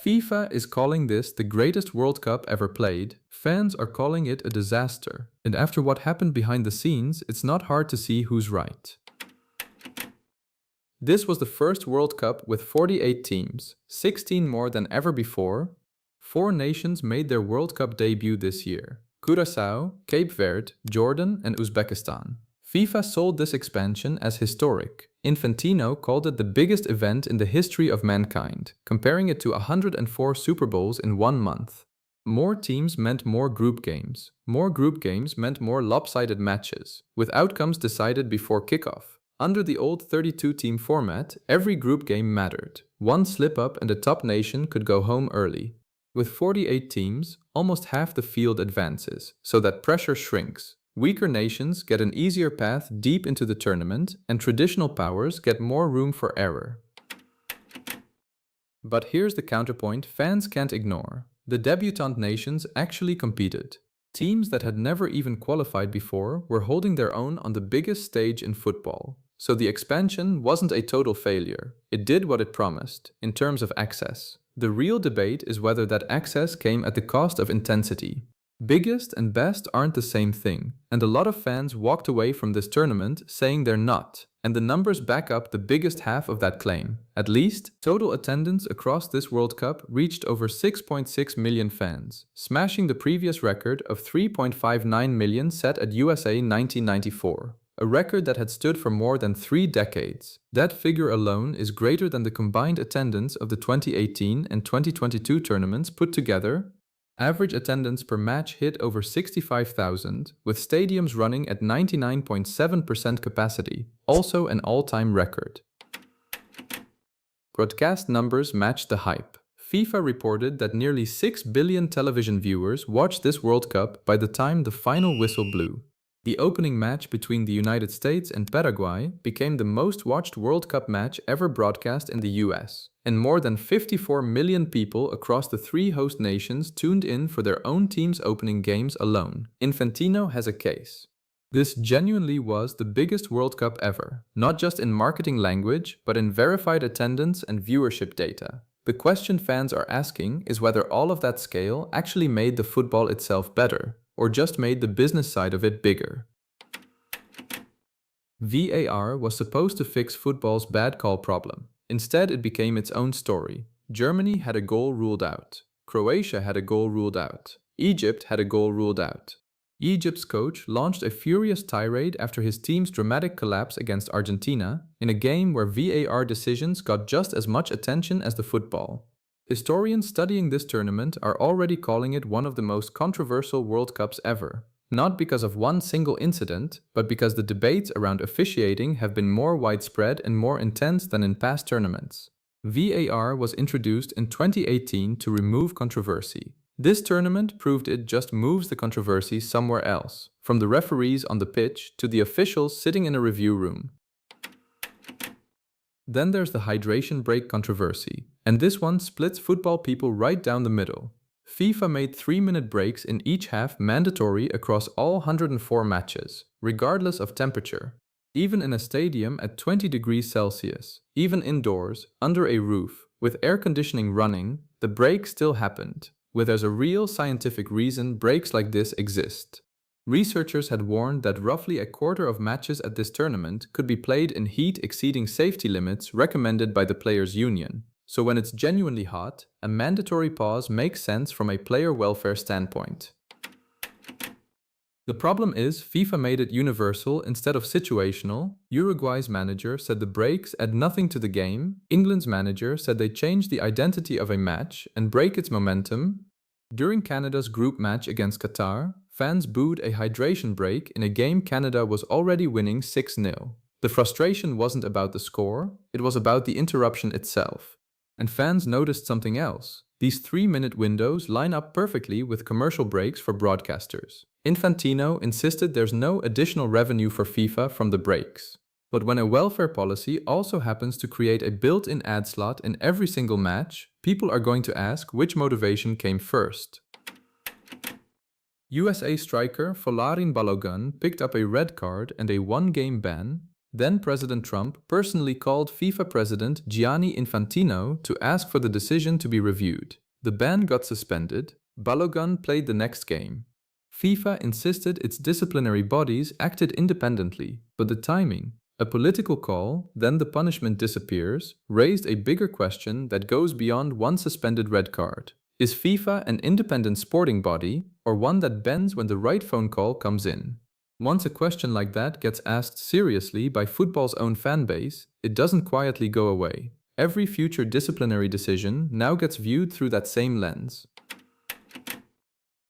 FIFA is calling this the greatest World Cup ever played. Fans are calling it a disaster. And after what happened behind the scenes, it's not hard to see who's right. This was the first World Cup with 48 teams, 16 more than ever before. 4 nations made their World Cup debut this year: Curaçao, Cape Verde, Jordan, and Uzbekistan. FIFA sold this expansion as historic. Infantino called it the biggest event in the history of mankind, comparing it to 104 Super Bowls in 1 month. More teams meant more group games. More group games meant more lopsided matches, with outcomes decided before kickoff. Under the old 32-team format, every group game mattered. One slip-up and the top nation could go home early. With 48 teams, almost half the field advances, so that pressure shrinks. Weaker nations get an easier path deep into the tournament, and traditional powers get more room for error. But here's the counterpoint fans can't ignore. The debutant nations actually competed. Teams that had never even qualified before were holding their own on the biggest stage in football. So the expansion wasn't a total failure. It did what it promised, in terms of access. The real debate is whether that access came at the cost of intensity. Biggest and best aren't the same thing, and a lot of fans walked away from this tournament saying they're not, and the numbers back up the biggest half of that claim. At least, total attendance across this World Cup reached over 6.6 million fans, smashing the previous record of 3.59 million set at USA 1994. A record that had stood for more than 3 decades. That figure alone is greater than the combined attendance of the 2018 and 2022 tournaments put together. Average attendance per match hit over 65,000, with stadiums running at 99.7% capacity, also an all-time record. Broadcast numbers matched the hype. FIFA reported that nearly 6 billion television viewers watched this World Cup by the time the final whistle blew. The opening match between the United States and Paraguay became the most watched World Cup match ever broadcast in the US, and more than 54 million people across the 3 host nations tuned in for their own team's opening games alone. Infantino has a case. This genuinely was the biggest World Cup ever, not just in marketing language, but in verified attendance and viewership data. The question fans are asking is whether all of that scale actually made the football itself better, or just made the business side of it bigger. VAR was supposed to fix football's bad call problem. Instead, it became its own story. Germany had a goal ruled out. Croatia had a goal ruled out. Egypt had a goal ruled out. Egypt's coach launched a furious tirade after his team's dramatic collapse against Argentina in a game where VAR decisions got just as much attention as the football. Historians studying this tournament are already calling it one of the most controversial World Cups ever. Not because of one single incident, but because the debates around officiating have been more widespread and more intense than in past tournaments. VAR was introduced in 2018 to remove controversy. This tournament proved it just moves the controversy somewhere else, from the referees on the pitch to the officials sitting in a review room. Then there's the hydration break controversy, and this one splits football people right down the middle. FIFA made 3-minute breaks in each half mandatory across all 104 matches, regardless of temperature. Even in a stadium at 20 degrees Celsius, even indoors, under a roof, with air conditioning running, the break still happened. Where there's a real scientific reason breaks like this exist. Researchers had warned that roughly a quarter of matches at this tournament could be played in heat exceeding safety limits recommended by the players' union. So when it's genuinely hot, a mandatory pause makes sense from a player welfare standpoint. The problem is FIFA made it universal instead of situational. Uruguay's manager said the breaks add nothing to the game. England's manager said they changed the identity of a match and break its momentum. During Canada's group match against Qatar, fans booed a hydration break in a game Canada was already winning 6-0. The frustration wasn't about the score, it was about the interruption itself. And fans noticed something else. These 3-minute windows line up perfectly with commercial breaks for broadcasters. Infantino insisted there's no additional revenue for FIFA from the breaks. But when a welfare policy also happens to create a built-in ad slot in every single match, people are going to ask which motivation came first. USA striker Trump-Balogun picked up a red card and a 1-game ban. Then President Trump personally called FIFA President Gianni Infantino to ask for the decision to be reviewed. The ban got suspended. Balogun played the next game. FIFA insisted its disciplinary bodies acted independently, but the timing, a political call, then the punishment disappears, raised a bigger question that goes beyond one suspended red card. Is FIFA an independent sporting body, or one that bends when the right phone call comes in? Once a question like that gets asked seriously by football's own fan base, it doesn't quietly go away. Every future disciplinary decision now gets viewed through that same lens.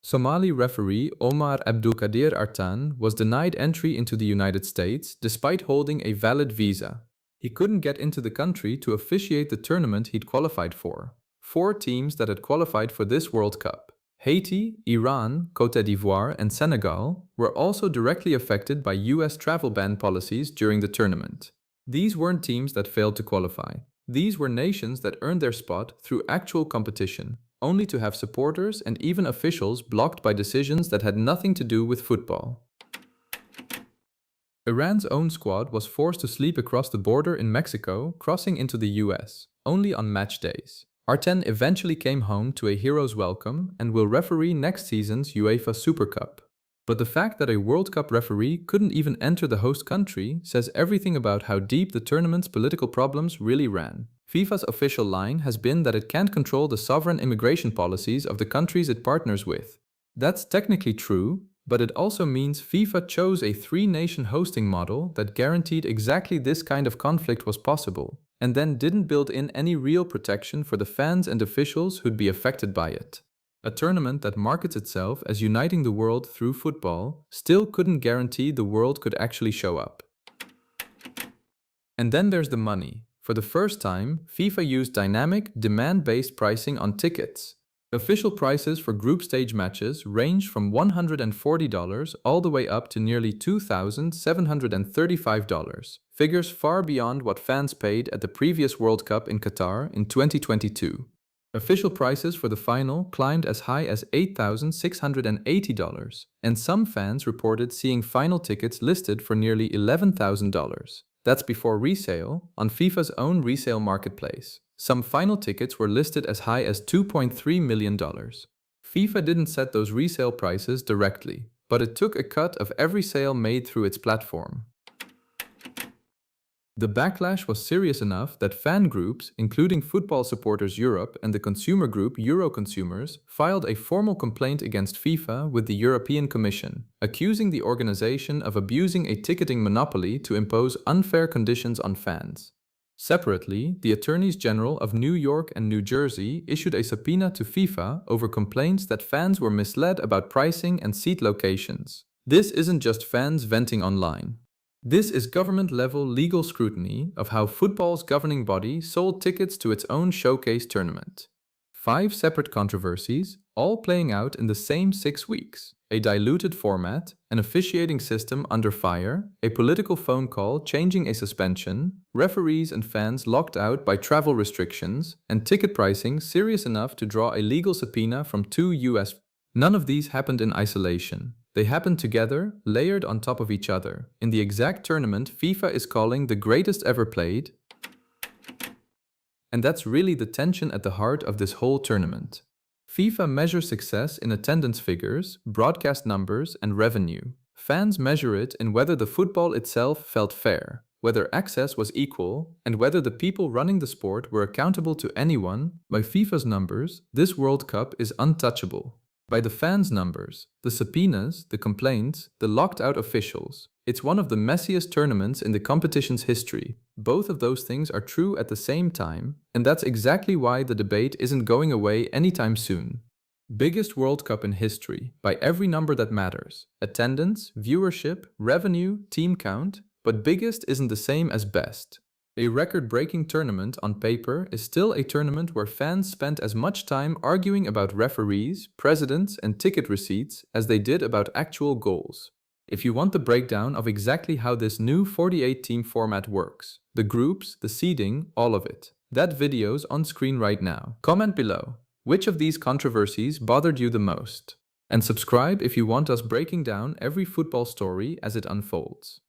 Somali referee Omar Abdulkadir Artan was denied entry into the United States despite holding a valid visa. He couldn't get into the country to officiate the tournament he'd qualified for. 4 teams that had qualified for this World Cup, Haiti, Iran, Côte d'Ivoire, and Senegal, were also directly affected by US travel ban policies during the tournament. These weren't teams that failed to qualify. These were nations that earned their spot through actual competition, only to have supporters and even officials blocked by decisions that had nothing to do with football. Iran's own squad was forced to sleep across the border in Mexico, crossing into the US, only on match days. Arten eventually came home to a hero's welcome and will referee next season's UEFA Super Cup. But the fact that a World Cup referee couldn't even enter the host country says everything about how deep the tournament's political problems really ran. FIFA's official line has been that it can't control the sovereign immigration policies of the countries it partners with. That's technically true, but it also means FIFA chose a 3-nation hosting model that guaranteed exactly this kind of conflict was possible, and then didn't build in any real protection for the fans and officials who'd be affected by it. A tournament that markets itself as uniting the world through football still couldn't guarantee the world could actually show up. And then there's the money. For the first time, FIFA used dynamic, demand-based pricing on tickets. Official prices for group stage matches ranged from $140 all the way up to nearly $2,735, figures far beyond what fans paid at the previous World Cup in Qatar in 2022. Official prices for the final climbed as high as $8,680, and some fans reported seeing final tickets listed for nearly $11,000. That's before resale, on FIFA's own resale marketplace. Some final tickets were listed as high as $2.3 million. FIFA didn't set those resale prices directly, but it took a cut of every sale made through its platform. The backlash was serious enough that fan groups, including Football Supporters Europe and the consumer group Euroconsumers, filed a formal complaint against FIFA with the European Commission, accusing the organization of abusing a ticketing monopoly to impose unfair conditions on fans. Separately, the Attorneys General of New York and New Jersey issued a subpoena to FIFA over complaints that fans were misled about pricing and seat locations. This isn't just fans venting online. This is government-level legal scrutiny of how football's governing body sold tickets to its own showcase tournament. 5 separate controversies, all playing out in the same 6 weeks. A diluted format, an officiating system under fire, a political phone call changing a suspension, referees and fans locked out by travel restrictions, and ticket pricing serious enough to draw a legal subpoena from 2 US. None of these happened in isolation. They happened together, layered on top of each other, in the exact tournament FIFA is calling the greatest ever played. And that's really the tension at the heart of this whole tournament. FIFA measures success in attendance figures, broadcast numbers, and revenue. Fans measure it in whether the football itself felt fair, whether access was equal, and whether the people running the sport were accountable to anyone. By FIFA's numbers, this World Cup is untouchable. By the fans' numbers, the subpoenas, the complaints, the locked-out officials, it's one of the messiest tournaments in the competition's history. Both of those things are true at the same time, and that's exactly why the debate isn't going away anytime soon. Biggest World Cup in history, by every number that matters. Attendance, viewership, revenue, team count, but biggest isn't the same as best. A record-breaking tournament on paper is still a tournament where fans spent as much time arguing about referees, presidents, and ticket receipts as they did about actual goals. If you want the breakdown of exactly how this new 48-team format works, the groups, the seeding, all of it, that video's on screen right now. Comment below, which of these controversies bothered you the most? And subscribe if you want us breaking down every football story as it unfolds.